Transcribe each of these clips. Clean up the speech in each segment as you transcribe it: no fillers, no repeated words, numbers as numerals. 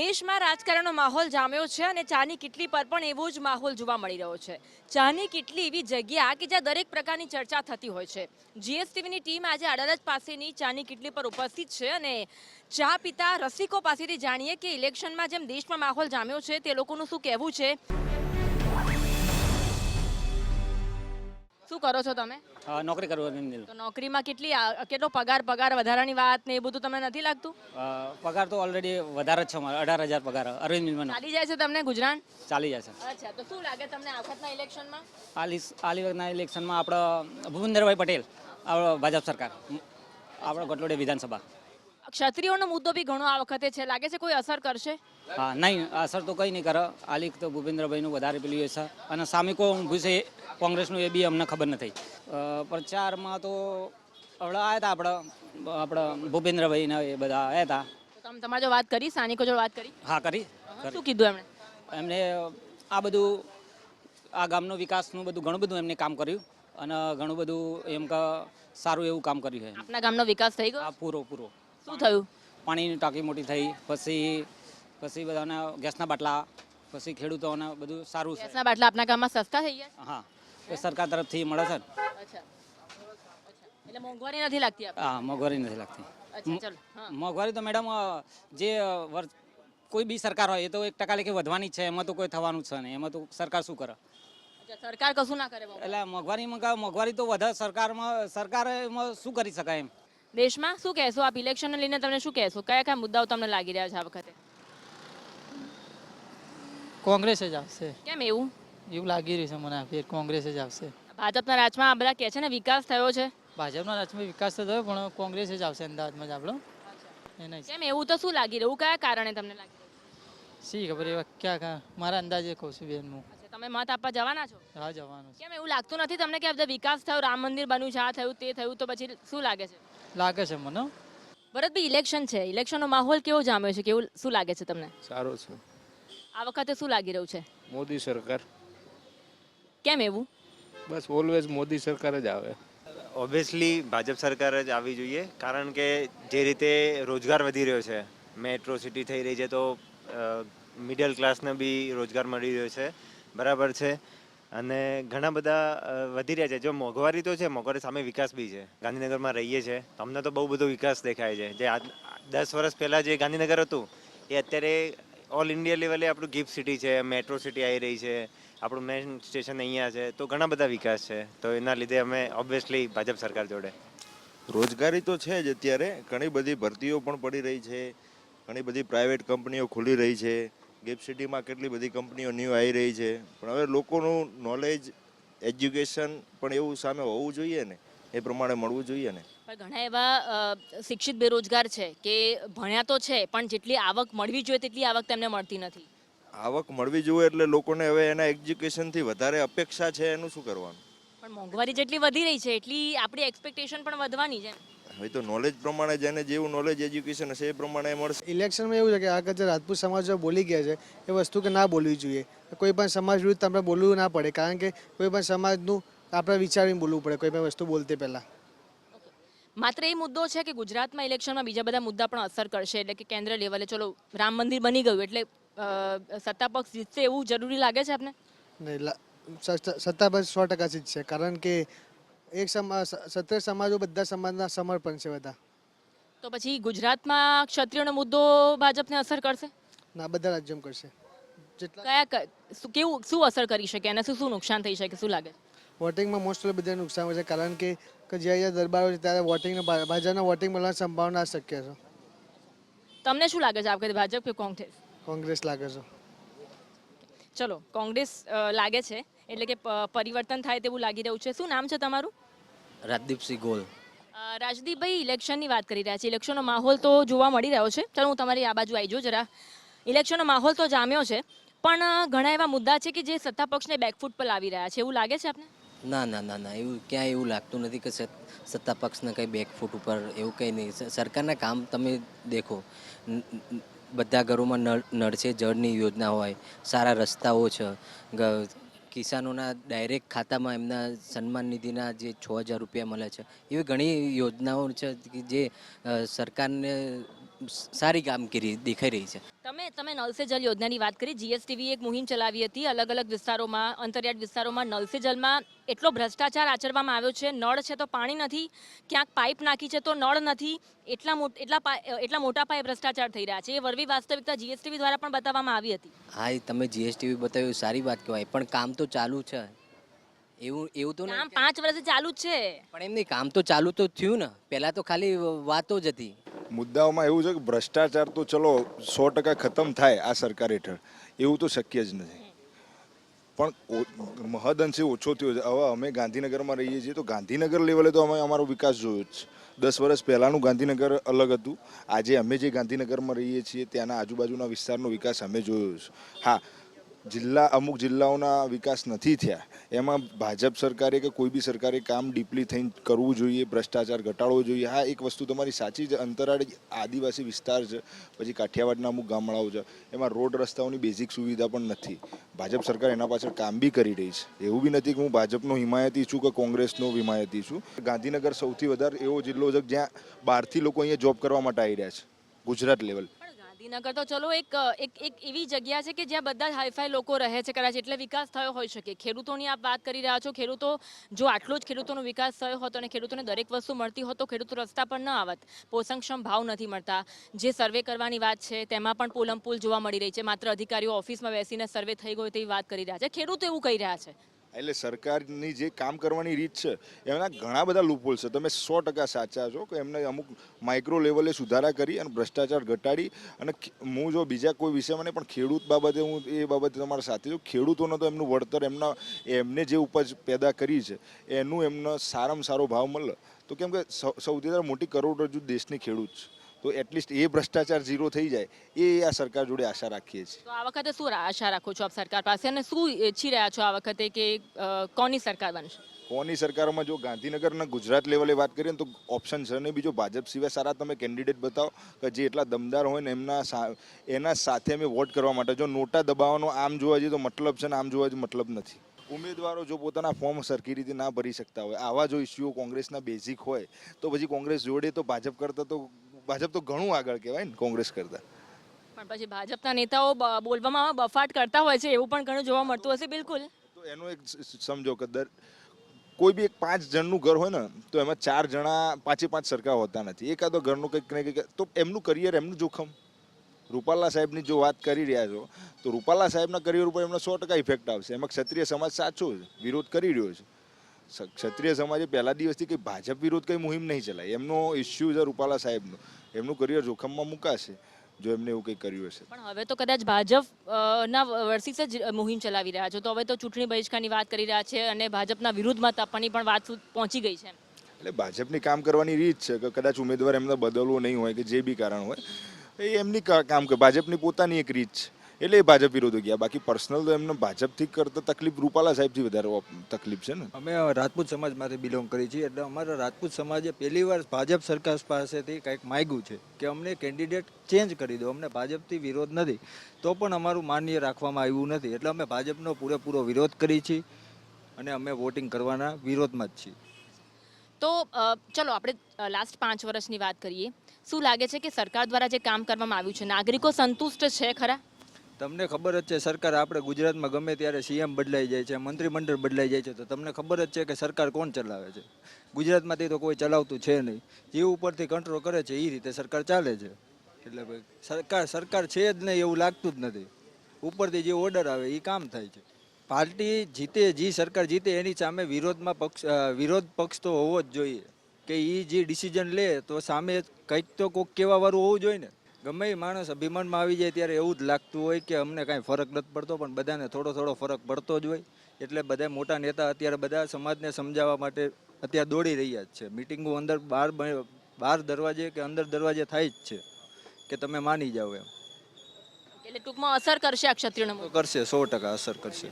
દેશમાં રાજકારણનો માહોલ જામ્યો છે અને ચાની કિટલી પર પણ એવો જ માહોલ જોવા મળી રહ્યો છે. ચાની કિટલી એવી જગ્યા કે જ્યાં દરેક પ્રકારની ચર્ચા થતી હોય છે. જીએસટીવીની ટીમ આજે અડાલજ પાસેની ચાની કિટલી પર ઉપસ્થિત છે અને ચા પીતા રસિકો પાસેથી જાણીએ કે ઇલેક્શનમાં જેમ દેશમાં માહોલ જામ્યો છે તે લોકોનું શું કહેવું છે. શું કરો છો તમે? નોકરી કરવાની. તો નોકરીમાં કેટલો પગાર વધારાની વાત ને એ બધું તમને નથી લાગતું? પગાર તો ઓલરેડી વધારે જ છે અમારે, 18,000 પગાર અરવિંદ મિલમાં ચાલી જાય છે તમને ગુજરાન? ચાલી જાય છે. અચ્છા, તો શું લાગે તમને આ વખતના ઇલેક્શનમાં? આ વખતના ઇલેક્શનમાં આપણે ભૂપેન્દ્રભાઈ પટેલ, આપણો ભાજપ સરકાર, આપણો ગટલોડે વિધાનસભા. ક્ષત્રિયોનો મુદ્દો બી ઘણો આ વખતે છે, લાગે છે કોઈ અસર કરશે? હા, નહીં અસર તો કંઈ નહીં કરે. આ લીક તો ભૂપેન્દ્રભાઈનું વધારે પેલું છે અને સામે કોઈ ઊભું છે કોંગ્રેસનું એ બી અમને ખબર નથી. પ્રચારમાં તો આવ્યા હતા આપણા ભૂપેન્દ્રભાઈ ને એ બધા આવ્યા હતા. તમે તમારી જો વાત કરી, સ્થાનિકો જો વાત કરી? હા, કરી. શું કીધું એમને આ બધું આ ગામનો વિકાસનું બધું ઘણું બધું એમને કામ કર્યું અને ઘણું બધું એમ કે સારું એવું કામ કર્યું છે. આપના ગામનો વિકાસ થઈ ગયો? હા, પૂરો. શું થયું? પાણીની ટાંકી મોટી થઈ, પછી બધાને ગેસના બાટલા, પછી ખેડૂતોને બધું સારું છે. ગેસના બાટલા આપના ગામમાં સસ્તા થઈ ગયા? હા, એ સરકાર તરફથી મળે છે. અચ્છા, એટલે મોંઘવારી નથી લાગતી? હા, મોંઘવારી નથી લાગતી. મોંઘવારી તો મેડમ જે કોઈ બી સરકાર હોય એ તો 1% લેખે વધવાની જ છે, એમાં તો કોઈ થવાનું છે નહીં. એમાં તો સરકાર શું કરે? સરકાર કશું ના કરે. એટલે મોંઘવારી તો વધારે સરકારે એમાં શું કરી શકાય એમ. દેશમાં શું કહેશો આપ ઇલેક્શનને લઈને? તમને શું કહેશો, કયા મુદ્દાઓ તમને લાગી રહ્યા છે આ વખતે? કોંગ્રેસ જ આવશે. કેમ એવું? એવું લાગી રહ્યું છે મને, ફેર કોંગ્રેસ જ આવશે. ભાજપના રાજમાં આ બધા કહે છે ને વિકાસ થયો છે. ભાજપના રાજમાં વિકાસ તો થયો પણ કોંગ્રેસ જ આવશે અમદાવાદમાં જ આપણો. કેમ એવું? તો શું લાગી રહ્યું, કયા કારણે તમને લાગી રહ્યું? શી ખબર, એવા ક્યાં મારા અંદાજે કહું છું બેન હું. તમે મત આપવા જવાના છો? હા, જવાનું. કેમ એવું લાગતું નથી તમને કે આ બધા વિકાસ થયો, રામ મંદિર બન્યું છે, આ થયું તે થયું, તો પછી શું લાગે છે? લાગે છે મને. ભરતભાઈ, ઇલેક્શન છે, ઇલેક્શનનો માહોલ કેવો જામ્યો છે, કેવું શું લાગે છે તમને? સારો છે. આ વખતે શું લાગી રહ્યું છે? મોદી સરકાર. કેમ એવું? બસ ઓલવેઝ મોદી સરકાર જ આવે. ઓબ્વિયસલી ભાજપ સરકાર જ આવવી જોઈએ, કારણ કે જે રીતે રોજગાર વધી રહ્યો છે, મેટ્રો સિટી થઈ રહી છે, તો મિડલ ક્લાસને બી રોજગાર મળી રહ્યો છે, બરાબર છે. અને ઘણા બધા વધી રહ્યા છે. જો મોંઘવારી તો છે, મોંઘવારી સામે વિકાસ બી છે. ગાંધીનગરમાં રહીએ છીએ તો અમને તો બહુ બધો વિકાસ દેખાય છે. જે 10 વર્ષ પહેલાં જે ગાંધીનગર હતું એ અત્યારે ઓલ ઇન્ડિયા લેવલે આપણું ગિફ્ટ સિટી છે, મેટ્રો સિટી આવી રહી છે, આપણું મેન સ્ટેશન અહીંયા છે, તો ઘણા બધા વિકાસ છે. તો એના લીધે અમે ઓબ્વિયસલી ભાજપ સરકાર જોડે. રોજગારી તો છે જ, અત્યારે ઘણી બધી ભરતીઓ પણ પડી રહી છે, ઘણી બધી પ્રાઇવેટ કંપનીઓ ખુલી રહી છે, ગિફ્ટ સિટીમાં કેટલી બધી કંપનીઓ ન્યૂ આવી રહી છે. પણ હવે લોકોનું નોલેજ, એજ્યુકેશન પણ એવું સામે હોવું જોઈએ ને, એ પ્રમાણે મળવું જોઈએ ને. પણ ઘણા એવા શિક્ષિત બેરોજગાર છે કે ભણ્યા તો છે પણ જેટલી આવક મળવી જોઈએ તેટલી આવક તેમને મળતી નથી. આવક મળવી જોઈએ એટલે લોકોને હવે એના એજ્યુકેશનથી વધારે અપેક્ષા છે, એનું શું કરવાનું? પણ મોંઘવારી જેટલી વધી રહી છે એટલી આપણી એક્સપેક્ટેશન પણ વધવાની છે. હવે તો નોલેજ પ્રમાણે જેને જેવું નોલેજ એજ્યુકેશન હશે એ પ્રમાણે મળશે. ઇલેક્શનમાં એવું છે કે આ જે રાજપૂત સમાજ જો બોલી ગયા છે એ વસ્તુ કે ના બોલવી જોઈએ. કોઈ પણ સમાજ વિરુદ્ધ આપણે બોલવું ના પડે, કારણ કે કોઈ પણ સમાજનું આપણે વિચારીને બોલવું પડે કોઈ પણ વસ્તુ બોલતે પહેલાં. માત્ર એ મુદ્દો છે કે ગુજરાતમાં ઇલેક્શનમાં બીજા બધા મુદ્દા પણ અસર કરશે, એટલે કે કેન્દ્ર લેવલે ચલો રામ મંદિર બની ગયું એટલે સત્તા પક્ષ જીતશે એવું જરૂરી લાગે છે આપને? નહીં, સત્તા પર 100% જીતશે, કારણ કે એક સત્ય સમાજો બધા સમાજના સમર્પણ છે બધા. તો પછી ગુજરાતમાં ક્ષત્રિયોનો મુદ્દો ભાજપને અસર કરશે? ના, બધા રાજ્યોમાં કરશે. કેવું શું અસર કરી શકે અને શું નુકસાન થઈ શકે, શું લાગે? વોટિંગમાં મોસ્ટ ઓફ બધા નુકસાન છે, કારણ કે જ્યાં દરબારો છે ત્યારે ભાજપના વોટિંગ મળવાની સંભાવના શક્ય છે. તમને શું લાગે છે આ વખતે ભાજપ કે કોંગ્રેસ? કોંગ્રેસ લાગે છે. ચલો, કોંગ્રેસ લાગે છે એટલે કે પરિવર્તન થાય તેવું લાગી રહ્યું છે. શું નામ છે તમારું? રાજદીપસિંહ ગોલ. રાજદીપભાઈ, ઇલેક્શનની વાત કરી રહ્યા છે, ઇલેક્શનનો માહોલ તો જોવા મળી રહ્યો છે. ચાલો હું તમારી આ બાજુ આવી જાઉં જરા. ઇલેક્શનનો માહોલ તો જામ્યો છે પણ ઘણા એવા મુદ્દા છે કે જે સત્તા પક્ષને બેકફૂટ પર લાવી રહ્યા છે, એવું લાગે છે આપને? ના, એવું ક્યાંય એવું લાગતું નથી કે સત્તા પક્ષને કંઈ બેકફૂટ ઉપર એવું કંઈ નહીં. સરકારના કામ તમે દેખો, બધા ઘરોમાં નળ છે, જળની યોજના હોય, સારા રસ્તાઓ છે, કિસાનોના ડાયરેક્ટ ખાતામાં એમના સન્માન નિધિના જે 6,000 રૂપિયા મળે છે, એવી ઘણી યોજનાઓ છે જે સરકારને સારી કામગીરી દેખાઈ રહી છે. તમે નલ સે જલ યોજનાની વાત કરી. જીએસટીવી એક મુહિમ ચલાવી હતી અલગ અલગ વિસ્તારોમાં, અંતરિયાળ વિસ્તારોમાં. નલ સે જલમાં એટલો ભ્રષ્ટાચાર આચરવામાં આવ્યો છે. નળ છે તો પાણી નથી, ક્યાંક પાઇપ નાખી છે તો નળ નથી. એટલા મોટા પાયે ભ્રષ્ટાચાર થઈ રહ્યા છે. એ વરવી વાસ્તવિકતા જીએસટીવી દ્વારા પણ બતાવવામાં આવી હતી. હા, એ તમે જીએસટીવી બતાવ્યું સારી વાત કહેવાય, પણ કામ તો ચાલુ છે. એવું તો કામ નહીં 5 વર્ષથી ચાલુ જ છે. પણ એમ નહીં, કામ તો ચાલુ તો થયું ને. પહેલાં તો ખાલી વાતો જ હતી. મુદ્દાઓમાં એવું છે કે ભ્રષ્ટાચાર તો ચલો 100% ખતમ થાય આ સરકાર હેઠળ, એવું તો શક્ય જ નથી. પણ મહદઅંશે ઓછો થયો છે. હવે અમે ગાંધીનગરમાં રહીએ છીએ તો ગાંધીનગર લેવલે તો અમે અમારો વિકાસ જોયો જ. 10 વર્ષ પહેલાંનું ગાંધીનગર અલગ હતું. આજે અમે જે ગાંધીનગરમાં રહીએ છીએ ત્યાંના આજુબાજુના વિસ્તારનો વિકાસ અમે જોયો છે. હા, અમુક જિલ્લાઓના વિકાસ નથી થયા. એમાં ભાજપ સરકારે કે કોઈ બી સરકારે કામ ડીપલી થઈને કરવું જોઈએ, ભ્રષ્ટાચાર ઘટાડવો જોઈએ. હા, એક વસ્તુ તમારી સાચી છે, અંતરાળ આદિવાસી વિસ્તાર છે, પછી કાઠિયાવાડના અમુક ગામડાઓ છે, એમાં રોડ રસ્તાઓની બેઝિક સુવિધા પણ નથી. ભાજપ સરકાર એના પાછળ કામ બી કરી રહી છે. એવું બી નથી કે હું ભાજપનો હિમાયતી છું કે કોંગ્રેસનો હિમાયતી છું. ગાંધીનગર સૌથી વધારે એવો જિલ્લો છે જ્યાં બહારથી લોકો અહીંયા જોબ કરવા માટે આવી રહ્યા છે, ગુજરાત લેવલ. ગાંધીનગર તો ચલો એક એવી જગ્યા છે કે જ્યાં બધા હાઈફાઈ લોકો રહે છે, કદાચ એટલે વિકાસ થયો હોઈ શકે. ખેડૂતોની આપ વાત કરી રહ્યા છો. ખેડૂતો, જો આટલો જ ખેડૂતોનો વિકાસ થયો હોત અને ખેડૂતોને દરેક વસ્તુ મળતી હોત તો ખેડૂતો રસ્તા પર ન આવત. પોષણક્ષમ ભાવ નથી મળતા. જે સર્વે કરવાની વાત છે તેમાં પણ પોલમપોલ જોવા મળી રહી છે. માત્ર અધિકારીઓ ઓફિસમાં બેસીને સર્વે થઈ ગયો તેવી વાત કરી રહ્યા છે. ખેડૂતો એવું કહી રહ્યા છે. એટલે સરકારની જે કામ કરવાની રીત છે એના ઘણા બધા લૂપહોલ છે. તમે 100% સાચા છો કે એમને અમુક માઇક્રો લેવલે સુધારા કરી અને ભ્રષ્ટાચાર ઘટાડી. અને હું જો બીજા કોઈ વિષયમાં નહીં, પણ ખેડૂત બાબતે હું એ બાબતે તમારા સાથે છું. ખેડૂતોને તો એમનું વળતર, એમને જે ઉપજ પેદા કરી છે એનું એમને સારામાં સારો ભાવ મળે તો કેમ કે સૌથી વધારે મોટી કરોડરજ્જુ દેશની ખેડૂત છે. તો એટલીસ્ટ એ ભ્રષ્ટાચાર ઝીરો થઈ જાય એ આ સરકાર જોડે આશા રાખીએ છીએ. તો આ વખતે શું આશા રાખો છો આપ સરકાર પાસે, અને શું ઈચ્છી રહ્યા છો આ વખતે કે કોની સરકાર બનશે? કોની સરકારમાં જો ગાંધીનગરના ગુજરાત લેવલે વાત કરીએ તો ઓપ્શન છે નહીં બીજો. ભાજપ સિવાય સારા તમે કેન્ડિડેટ બતાવો કે જે એટલા દમદાર હોય ને એના સાથે અમે વોટ કરવા માટે. જો નોટા દબાવવાનો આમ જોવા જઈએ તો મતલબ છે ને આમ જોવા જઈએ મતલબ નથી. ઉમેદવારો જો પોતાના ફોર્મ સરખી રીતે ના ભરી શકતા હોય, આવા જો ઇસ્યુઓ કોંગ્રેસના બેઝિક હોય તો પછી કોંગ્રેસ જોડે તો ભાજપ તો ઘણું આગળ કહેવાય ને કોંગ્રેસ કરતા. પણ પછી ભાજપના નેતાઓ બોલવામાં બફાટ કરતા હોય છે, એવું પણ ઘણું જોવા મળતું હશે. બિલકુલ. તો એનો એક સમજો કે કોઈ બી એક 5 જણનું ઘર હોય ને તો એમાં 4 જણા 5 સરખા હોતા નથી. એકાદો ઘરનું કંઈક ને કંઈક, તો એમનું કરિયર, એમનું જોખમ. રૂપાલા સાહેબની જો વાત કરી રહ્યા છો તો રૂપાલા સાહેબના કરિયર ઉપર એમને 100% ઇફેક્ટ આવશે. એમાં ક્ષત્રિય સમાજ સાચો છે, વિરોધ કરી રહ્યો છે. ક્ષત્રિય સમાજે પહેલા દિવસથી કંઈ ભાજપ વિરોધ કંઈ મુહિમ નહીં ચલાવી. એમનો ઇસ્યુ છે રૂપાલા સાહેબનો. એમનું કરિયર જોખમમાં મુકાશે જો એમને એવું કંઈ કર્યું હશે. પણ હવે તો કદાચ ભાજપ ના વર્સિસ જ મુહિમ ચલાવી રહ્યા છો, તો હવે તો ચૂંટણી બહિષ્કારની વાત કરી રહ્યા છે અને ભાજપના વિરુદ્ધમાં તાપવાની પણ વાત પહોંચી ગઈ છે. એટલે ભાજપની કામ કરવાની રીત છે કે કદાચ ઉમેદવાર એમને બદલવો નહીં હોય કે જે બી કારણ હોય એ એમની કામ કરે. ભાજપની પોતાની એક રીત છે એટલે એ ભાજપ વિરોધ ગયા. બાકી પર્સનલ તો એમને ભાજપથી કરતા તકલીફ રૂપાલા સાહેબથી વધારે તકલીફ છે ને. અમે રાજપૂત સમાજમાંથી બિલોંગ કરીએ છીએ એટલે અમારા રાજપૂત સમાજે પહેલી વાર ભાજપ સરકાર પાસેથી કંઈક માગ્યું છે કે અમને કેન્ડિડેટ ચેન્જ કરી દો. અમને ભાજપથી વિરોધ નથી તો પણ અમારું માન્ય રાખવામાં આવ્યું નથી. એટલે અમે ભાજપનો પૂરેપૂરો વિરોધ કરીએ છીએ અને અમે વોટિંગ કરવાના વિરોધમાં જ છીએ. તો ચલો આપણે લાસ્ટ 5 વર્ષની વાત કરીએ. શું લાગે છે કે સરકાર દ્વારા જે કામ કરવામાં આવ્યું છે, નાગરિકો સંતુષ્ટ છે ખરા? તમને ખબર જ છે સરકાર, આપણે ગુજરાતમાં ગમે ત્યારે સીએમ બદલાઈ જાય છે, મંત્રીમંડળ બદલાઈ જાય છે, તો તમને ખબર જ છે કે સરકાર કોણ ચલાવે છે. ગુજરાતમાંથી તો કોઈ ચલાવતું છે નહીં. જે ઉપરથી કંટ્રોલ કરે છે એ રીતે સરકાર ચાલે છે. એટલે સરકાર છે જ નહીં એવું લાગતું જ નથી. ઉપરથી જે ઓર્ડર આવે એ કામ થાય છે. પાર્ટી જીતે, જે સરકાર જીતે એની સામે વિરોધ પક્ષ તો હોવો જ જોઈએ કે એ જે ડિસિઝન લે તો સામે કંઈક તો કોઈક કહેવાવાળું હોવું જોઈએ ને. ગમે એ માણસ અભિમાનમાં આવી જાય ત્યારે એવું જ લાગતું હોય કે અમને કાંઈ ફરક નથી પડતો, પણ બધાને થોડો ફરક પડતો જ હોય. એટલે બધા મોટા નેતા અત્યારે બધા સમાજને સમજાવવા માટે અત્યારે દોડી રહ્યા જ છે. મિટિંગો અંદર બહાર દરવાજે કે અંદર દરવાજે થાય જ છે કે તમે માની જાઓ એમ. એટલે ટૂંકમાં અસર કરશે આ ક્ષત્રિય કરશે, 100% અસર કરશે.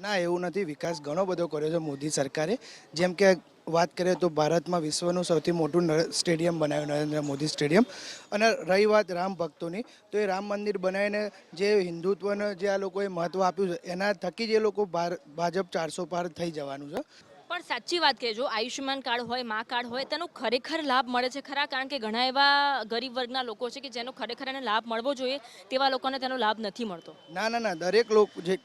ના, એવું નથી. વિકાસ ઘણો બધો કર્યો છે મોદી સરકારે. જેમ કે વાત કરીએ તો ભારતમાં વિશ્વનું સૌથી મોટું સ્ટેડિયમ બનાવ્યું, નરેન્દ્ર મોદી સ્ટેડિયમ. અને રહી વાત રામ ભક્તોની, તો એ રામ મંદિર બનાવીને જે હિન્દુત્વને જે આ લોકોએ મહત્ત્વ આપ્યું છે એના થકી જ એ લોકો ભાજપ 400 પાર થઈ જવાનું છે. પણ સાચી વાત કહેજો, આયુષ્યમાન કાર્ડ હોય, મા કાર્ડ હોય, તેનો ખરેખર લાભ મળે છે ખરા? કારણ કે ઘણા એવા ગરીબ વર્ગના લોકો છે કે જેનો ખરેખર એને લાભ મળવો જોઈએ, તેવા લોકોને તેનો લાભ નથી મળતો. ના, દરેક લોકો જે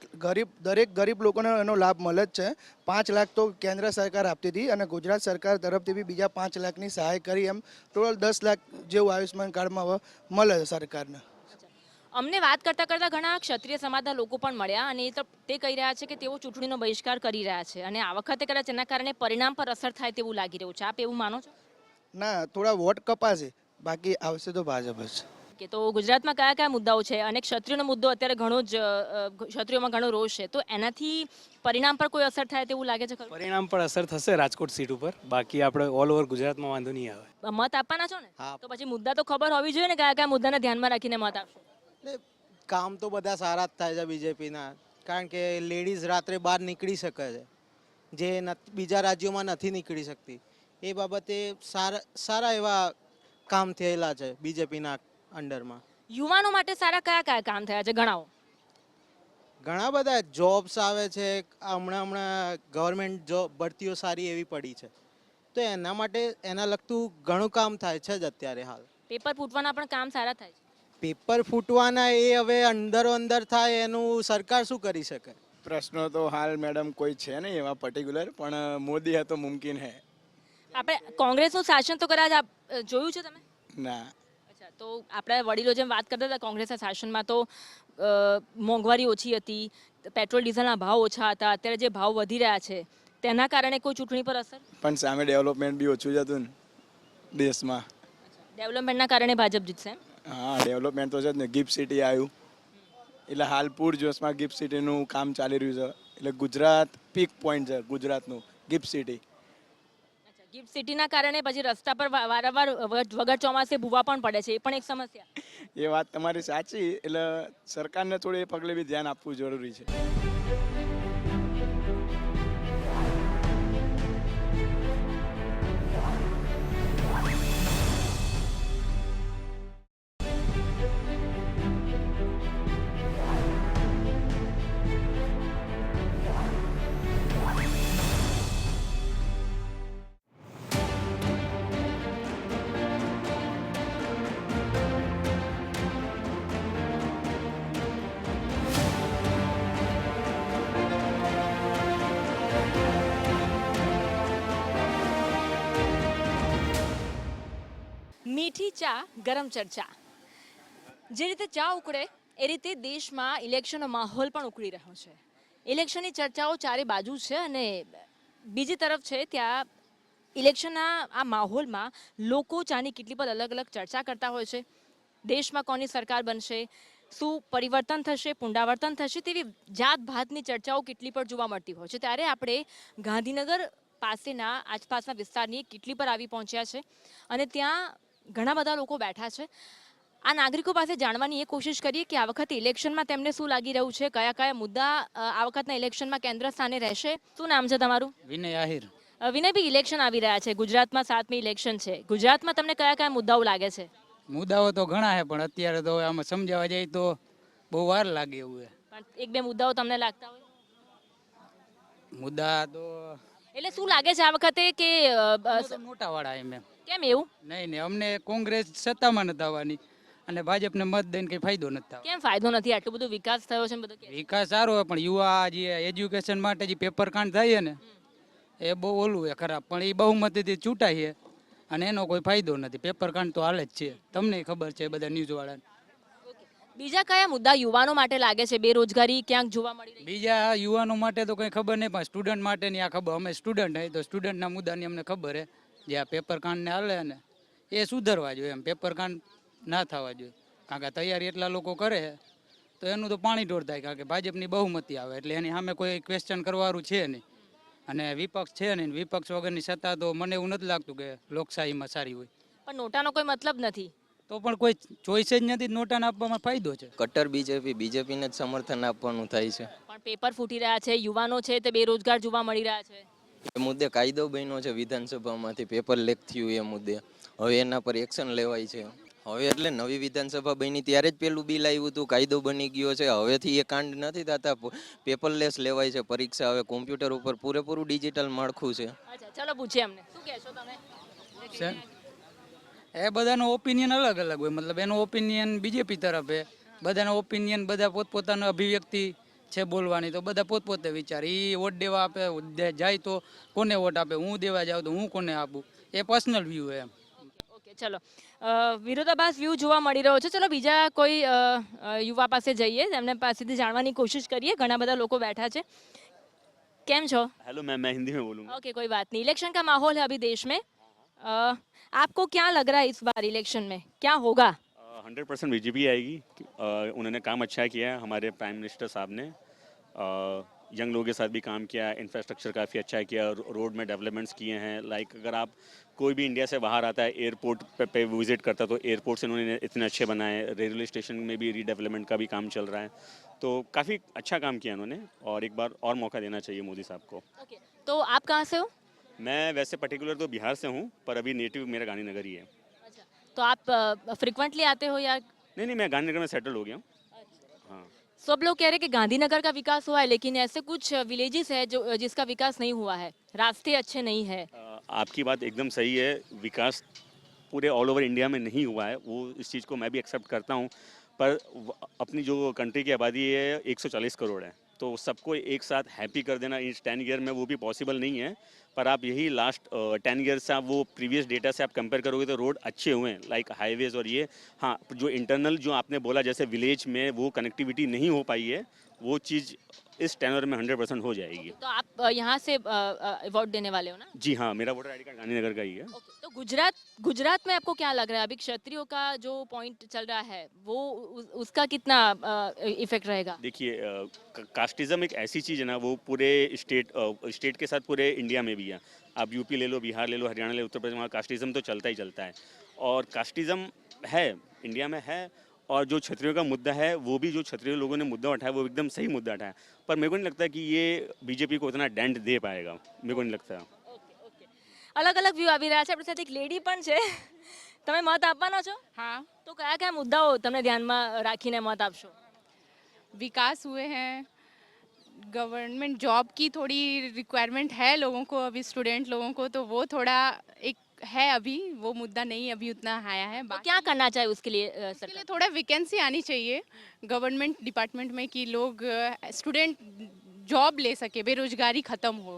દરેક ગરીબ લોકોને એનો લાભ મળે જ છે. 5 લાખ તો કેન્દ્ર સરકાર આપતી હતી અને ગુજરાત સરકાર તરફથી બી બીજા 5 લાખની સહાય કરી, એમ ટોટલ 10 લાખ જેવું આયુષ્યમાન કાર્ડમાં હવે મળે છે સરકારને. અમને વાત કરતાં કરતાં ઘણા ક્ષત્રિય સમાજના લોકો પણ મળ્યા અને તે કહી રહ્યા છે કે તેઓ ચૂંટણીનો બહિષ્કાર કરી રહ્યા છે અને આ વખતે કદાચ એના કારણે પરિણામ પર અસર થાય તેવું લાગી રહ્યું છે. આપ એવું માનો છો? ના, થોડા વોટ કપાશે, બાકી આવશે તો ભાજપ જ. કે તો ગુજરાતમાં કયા કયા મુદ્દાઓ છે અને ક્ષત્રિયનો મુદ્દો અત્યારે ઘણો જ ક્ષત્રિયોમાં ઘણો રોષ છે, તો એનાથી પરિણામ પર કોઈ અસર થાય તેવું લાગે છે ખરું? પરિણામ પર અસર થશે રાજકોટ સીટ ઉપર, બાકી આપણે ઓલ ઓવર ગુજરાતમાં વાંધો નહીં આવે. મત આપવાના છો ને, હા. તો પછી મુદ્દા તો ખબર હોવી જોઈએ ને, કયા કયા મુદ્દાને ધ્યાનમાં રાખીને મત આપશો? એટલે કામ તો બધા સારા જ થાય છે બીજેપીના, કારણ કે લેડીઝ રાત્રે બહાર નીકળી શકે છે, જે બીજા રાજ્યોમાં નથી નીકળી શકતી. એ બાબતે સારા એવા કામ થયેલા છે બીજેપીના અંડરમાં. યુવાનો માટે સારા કયા કયા કામ થયા છે ગણાવો? ઘણા બધા જોબ્સ આવે છે, હમણાં ગવર્મેન્ટ જોબ ભરતીઓ સારી એવી પડી છે, તો એના માટે એના લગતું ઘણું કામ થાય છે જ અત્યારે હાલ. પેપર ફૂટવાના પણ કામ સારા થાય છે. પેપર ફૂટવાના એ હવે અંદરો અંદર થાય, એનું સરકાર શું કરી શકે? પ્રશ્નો તો હાલ મેડમ કોઈ છે નહીં એવા પર્ટિક્યુલર, પણ મોદી હે તો મુમકિન હે. આપણે કોંગ્રેસનું શાસન તો કદાચ આપ જોયું છે તમે? ના. અચ્છા, તો આપણે વડીલો જેમ વાત કરતા હતા, કોંગ્રેસના શાસનમાં તો મોંઘવારી ઓછી હતી, પેટ્રોલ ડીઝલના ભાવ ઓછા હતા, અત્યારે જે ભાવ વધી રહ્યા છે તેના કારણે કોઈ ચૂંટણી પર અસર? પણ સામે ડેવલપમેન્ટ બી ઓછું જ હતું ને દેશમાં. ડેવલપમેન્ટના કારણે ભાજપ જીતશે? હા, ડેવલપમેન્ટ તો છે જ ને. ગિફ્ટ સિટી આવ્યું એટલે હાલ પૂરજોશમાં ગિફ્ટ સિટીનું કામ ચાલી રહ્યું છે, એટલે ગુજરાત પીક પોઈન્ટ છે ગુજરાતનું ગિફ્ટ સિટી. ગિફ્ટ સિટીના કારણે પછી રસ્તા પર વારંવાર વગર ચોમાસે ભૂવા પણ પડે છે, એ પણ એક સમસ્યા. એ વાત તમારી સાચી, એટલે સરકારને થોડું એ પગલે બી ધ્યાન આપવું જરૂરી છે. મીઠી ચા, ગરમ ચર્ચા. જે રીતે ચા ઉકળે એ રીતે દેશમાં ઇલેક્શનનો માહોલ પણ ઉકળી રહ્યો છે. ઇલેક્શનની ચર્ચાઓ ચારે બાજુ છે અને બીજી તરફ છે ત્યાં ઇલેક્શનના આ માહોલમાં લોકો ચાની કેટલી પર અલગ અલગ ચર્ચા કરતા હોય છે. દેશમાં કોની સરકાર બનશે, શું પરિવર્તન થશે, પુનરાવર્તન થશે, તેવી જાત ભાતની ચર્ચાઓ કેટલી પર જોવા મળતી હોય છે. ત્યારે આપણે ગાંધીનગર પાસેના આસપાસના વિસ્તારની કેટલી પર આવી પહોંચ્યા છે અને ત્યાં ઘણા બધા લોકો બેઠા છે. આ નાગરિકો પાસે જાણવાની એ કોશિશ કરીએ કે આ વખતે ઇલેક્શનમાં તેમને શું લાગી રહ્યું છે, કયા કયા મુદ્દા આ વખતના ઇલેક્શનમાં કેન્દ્ર સ્થાને રહેશે. શું નામ છે તમારું? વિનય આહિર. વિનયભાઈ, ઇલેક્શન આવી રહ્યા છે, ગુજરાતમાં 7મી ઇલેક્શન છે. ગુજરાતમાં તમને કયા કયા મુદ્દાઓ લાગે છે? મુદ્દાઓ તો ઘણા છે, પણ અત્યારે તો આમાં સમજાવવા જાય તો બહુ વાર લાગે એવું છે. પણ એક બે મુદ્દાઓ તમને લાગતા હોય? મુદ્દા તો એટલે શું લાગે છે આ વખતે કે મોટા વાળા એમ. કેમ એવું? નહીં, અમને કોંગ્રેસ સત્તામાં નથી આવવાની અને ભાજપને મત દઈને કંઈ ફાયદો નથી થવાનો. કેમ ફાયદો નથી? આટલું બધું વિકાસ થયો છે બધું. વિકાસ સારો હોય, પણ યુવા જે એજ્યુકેશન માટે જે પેપર કાંડ થાય છે ને એ બહુ ઓલું છે, ખરાબ. પણ એ બહુમતીથી ચૂંટાય છે અને એનો કોઈ ફાયદો નથી. પેપર કાંડ તો હાલે જ છે, તમને ખબર છે બધા ન્યૂઝ વાળાને. બીજા કયા મુદ્દા યુવાનો માટે લાગે છે? બેરોજગારી ક્યાંક જોવા મળી રહી? બીજા યુવાનો માટે તો કંઈ ખબર નહીં, પણ સ્ટુડન્ટ માટેની આ ખબર. અમે સ્ટુડન્ટ હોય તો સ્ટુડન્ટના મુદ્દાની અમને ખબર છે. જે આ પેપર કાંડને હાલે ને એ સુધરવા જોઈએ, એમ પેપર કાંડ ના થવા જોઈએ. કારણ કે તૈયારી એટલા લોકો કરે તો એનું તો પાણી ઢોળ થાય, કારણ કે ભાજપની બહુમતી આવે એટલે એની સામે કોઈ ક્વેશ્ચન કરવાનું છે નહીં. અને વિપક્ષ છે નહીં, વિપક્ષ વગરની સત્તા તો મને એવું નથી લાગતું કે લોકશાહીમાં સારી હોય. પણ નોટાનો કોઈ મતલબ નથી તો પણ કોઈ ચોઈસ જ નથી. નોટાને આપવામાં ફાયદો છે. કટ્ટર બીજેપીને જ સમર્થન આપવાનું થાય છે. પણ પેપર ફૂટી રહ્યા છે, યુવાનો છે તે બેરોજગાર જોવા મળી રહ્યા છે. એ મુદ્દે કાયદો બન્યો છે વિધાનસભામાંથી, પેપર લીક થયું એ મુદ્દે. હવે એના પર એક્શન લેવાય છે. હવે એટલે નવી વિધાનસભા બની ત્યારે જ પેલું બિલ આવ્યું હતું, કાયદો બની ગયો છે. હવેથી એ કાંડ નથી થતા, પેપરલેસ લેવાય છે પરીક્ષા, હવે કોમ્પ્યુટર ઉપર પૂરેપૂરું ડિજિટલ માળખું છે. અચ્છા ચલો પૂછીએ અમને શું કહેશો તમે? એ બધાનો ઓપિનિયન અલગ અલગ હોય, મતલબ એનો ઓપિનિયન બીજેપી તરફ છે, બધાનો ઓપિનિયન બધા પોતપોતાનો અભિવ્યક્તિ છે બોલવાની, તો બધા પોતપોતે વિચાર. એ વોટ દેવા આપે જાય તો કોને વોટ આપે, હું દેવા જાઉં તો હું કોને આપું, એ પર્સનલ વ્યૂ એમ. ઓકે ચલો વિરોધાભાસ વ્યૂ જોવા મળી રહ્યો છે. ચલો બીજા કોઈ યુવા પાસે જઈએ, એમને પાસેથી જાણવાની કોશિશ કરીએ. ઘણા બધા લોકો બેઠા છે. કેમ છો? हेलो मैम, मैं हिंदी में बोलूँगा. ओके कोई बात नहीं. इलेक्शन का माहौल है अभी देश में. आपको क्या लग रहा है इस बार इलेक्शन में क्या होगा? 100% बीजेपी आएगी. उन्होंने काम अच्छा किया है हमारे प्राइम मिनिस्टर साहब ने. यंग लोगों के साथ भी काम किया, इंफ्रास्ट्रक्चर काफ़ी अच्छा किया, रोड में डेवलपमेंट्स किए हैं. लाइक अगर आप कोई भी इंडिया से बाहर आता है, एयरपोर्ट पे विजिट करता, तो एयरपोर्ट से उन्होंने इतने अच्छे बनाए. रेलवे स्टेशन में भी रीडेवलपमेंट का भी काम चल रहा है, तो काफ़ी अच्छा काम किया उन्होंने, और एक बार और मौका देना चाहिए मोदी साहब को. ओके तो आप कहाँ से हो? मैं वैसे पर्टिकुलर तो बिहार से हूँ, पर अभी नेटिव मेरा गांधीनगर ही है. अच्छा तो आप फ्रिक्वेंटली आते हो या? नहीं, मैं गांधीनगर में सेटल हो गया हूँ. हाँ. सब लोग कह रहे हैं कि गांधीनगर का विकास हुआ है, लेकिन ऐसे कुछ विलेजेस है जो जिसका विकास नहीं हुआ है, रास्ते अच्छे नहीं है. आपकी बात एकदम सही है. विकास पूरे ऑल ओवर इंडिया में नहीं हुआ है, वो इस चीज़ को मैं भी एक्सेप्ट करता हूँ, पर अपनी जो कंट्री की आबादी है 140 करोड़ है, तो सबको एक साथ हैप्पी कर देना इस 10 ईयर में वो भी पॉसिबल नहीं है. पर आप यही लास्ट 10 ईयर से आप वो प्रीवियस डेटा से आप कंपेयर करोगे तो रोड अच्छे हुए हैं, लाइक हाईवेज और ये. हाँ, जो इंटरनल जो आपने बोला जैसे विलेज में वो कनेक्टिविटी नहीं हो पाई है, वो चीज़ इस टेनर में 100% हो जाएगी. तो आप यहाँ से वोट देने वाले हो ना? जी हाँ, मेरा वोटर आईडी कार्ड गांधीनगर का ही है. ओके तो गुजरात में आपको क्या लग रहा है अभी क्षत्रियों का जो पॉइंट चल रहा है वो उसका कितना इफेक्ट रहेगा? देखिए, कास्टिज़म एक ऐसी चीज़ है ना, वो पूरे स्टेट के साथ पूरे इंडिया में भी है. आप यूपी ले लो, बिहार ले लो, हरियाणा ले लो, उत्तर प्रदेश में कास्टिज़म तो चलता ही चलता है, और कास्टिज़म है इंडिया में है. और जो क्षत्रियों का मुद्दा है, वो भी जो क्षत्रिय लोगों ने मुद्दा उठाया वो एकदम सही मुद्दा उठाया, पर मेरे को नहीं लगता कि ये बीजेपी को उतना डेंट दे पाएगा, मेरे को नहीं लगता. અલગ અલગ વ્યૂ આવી રહ્યા છે. આપણી સાથે એક લેડી પણ છે. તમે મત આપવાના છો? हाँ, તો કયા કયા મુદ્દાઓ તમને ધ્યાનમાં રાખીને મત આપશો? विकास हुए हैं, गवर्नमेंट जॉब की थोड़ी रिक्वायरमेंट है लोगों को, अभी स्टूडेंट लोगों को, तो वो थोड़ा एक है, अभी वो मुद्दा नहीं अभी उतना आया है. तो क्या करना चाहिए उसके लिए इसके सरकार? लिए थोड़ा वैकेंसी आनी चाहिए गवर्नमेंट डिपार्टमेंट में कि लोग स्टूडेंट जॉब ले सके, बेरोजगारी खत्म हो.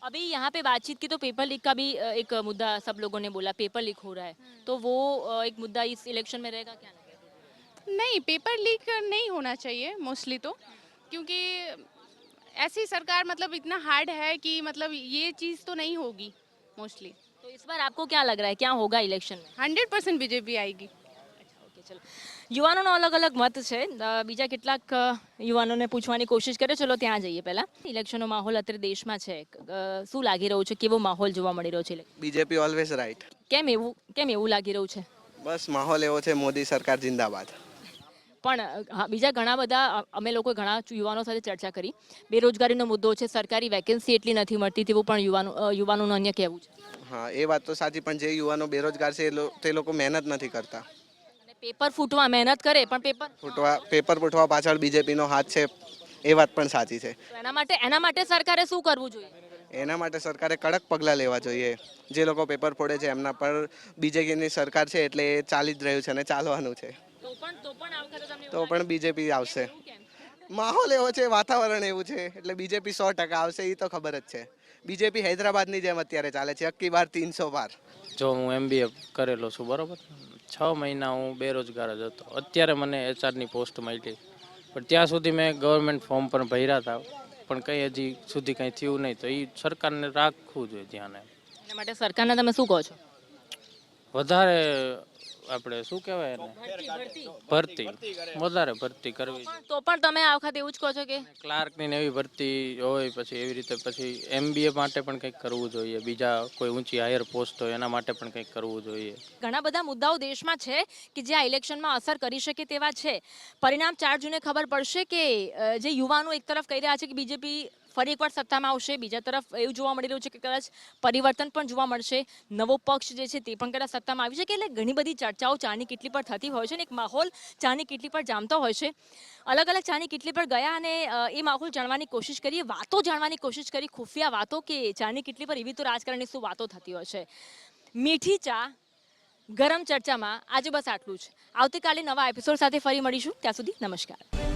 अभी यहाँ पे बातचीत की तो पेपर लीक का भी एक मुद्दा सब लोगों ने बोला, पेपर लीक हो रहा है, तो वो एक मुद्दा इस इलेक्शन में रहेगा क्या? नहीं, पेपर लीक नहीं होना चाहिए मोस्टली, तो क्योंकि ऐसी सरकार मतलब इतना हार्ड है कि मतलब ये चीज़ तो नहीं होगी मोस्टली. तो इस बार आपको क्या लग रहा है क्या होगा इलेक्शन में? 100% बीजेपी आएगी. ઓકે ચલો યુવાનોનો અલગ અલગ મત છે. બીજા કેટલાક યુવાનોને પૂછવાની કોશિશ કરે. ચલો ત્યાં જઈએ પહેલા. ઇલેક્શનનો માહોલ અત્યારે દેશમાં છે, શું લાગી રહ્યું છે, કેવો માહોલ જોવા મળી રહ્યો છે? BJP always right. કેમ એવું લાગી રહ્યું છે? બસ માહોલ એવો છે, મોદી સરકાર જિંદાબાદ. પણ બીજા ઘણા બધા અમે લોકો ઘણા યુવાનો સાથે ચર્ચા કરી. બેરોજગારીનો મુદ્દો છે, સરકારી વેકેન્સી એટલી નથી મળતી તેવું પણ યુવાનોનું અન્ય કહેવું છે. હા, એ વાત તો સાચી, પણ જે યુવાનો બેરોજગાર છે તે લોકો મહેનત નથી કરતા. પેપર ફૂટવા મહેનત કરે પણ પેપર ફૂટવા પાછળ બીજેપીનો હાથ છે, એ વાત પણ સાચી છે. એના માટે સરકારે શું કરવું જોઈએ? એના માટે સરકારે કડક પગલાં લેવા જોઈએ. જે લોકો પેપર ફોડે છે એમના પર બીજેપીની સરકાર છે એટલે એ ચાલી જ રહ્યું છે અને ચાલવાનું છે. તો પણ બીજેપી આવશે. માહોલ એવો છે, વાતાવરણ એવું છે, એટલે બીજેપી 100% આવશે, એ તો ખબર જ છે. બીજેપી હૈદરાબાદની જેમ અત્યારે ચાલે છે, અક્કી બાર 300 પાર. જો હું MBA કરેલો છું, બરાબર, 6 મહિના હું બેરોજગાર જ હતો. અત્યારે મને HR ની પોસ્ટ મળી, પણ ત્યાં સુધી મેં ગવર્મેન્ટ ફોર્મ પણ ભર્યા હતા, પણ કંઈ હજી સુધી કંઈ થયું નહીં. તો એ સરકારને રાખવું જોઈએ ધ્યાને. એના માટે સરકારને તમે શું કહો છો? વધારે આપણે શું કહેવાય એને, ભરતી વધારે ભરતી કરવી. તો પણ તમે આ વખતે એવું જ કહો છો કે ક્લાર્કની ને એવી ભરતી હોય, પછી એવી રીતે પછી MBA માટે પણ કંઈક કરવું જોઈએ, બીજા કોઈ ઊંચી હાયર પોસ્ટ હોય એના માટે પણ કંઈક કરવું જોઈએ. ઘણા બધા મુદ્દાઓ દેશમાં છે કે જે આ ઇલેક્શનમાં અસર કરી શકે તેવા છે. પરિણામ 4 જૂને ખબર પડશે કે જે યુવાનો એક તરફ કહી રહ્યા છે કે બીજેપી ફરી એકવાર સત્તામાં આવશે, બીજા તરફ એવું જોવા મળી રહ્યું છે કે કદાચ પરિવર્તન પણ જોવા મળશે, નવો પક્ષ જે છે તે પણ કદાચ સત્તામાં આવી શકે. એટલે ઘણી બધી ચર્ચાઓ ચાની કીટલી પર થતી હોય છે અને એક માહોલ ચાની કીટલી પર જામતો હોય છે. અલગ અલગ ચાની કીટલી પર ગયા અને એ માહોલ જાણવાની કોશિશ કરી, વાતો જાણવાની કોશિશ કરી, ખુફિયા વાતો કે ચાની કીટલી પર એવી તો રાજકારણની શું વાતો થતી હોય છે. મીઠી ચા ગરમ ચર્ચામાં આજે બસ આટલું જ. આવતીકાલે નવા એપિસોડ સાથે ફરી મળીશું. ત્યાં સુધી નમસ્કાર.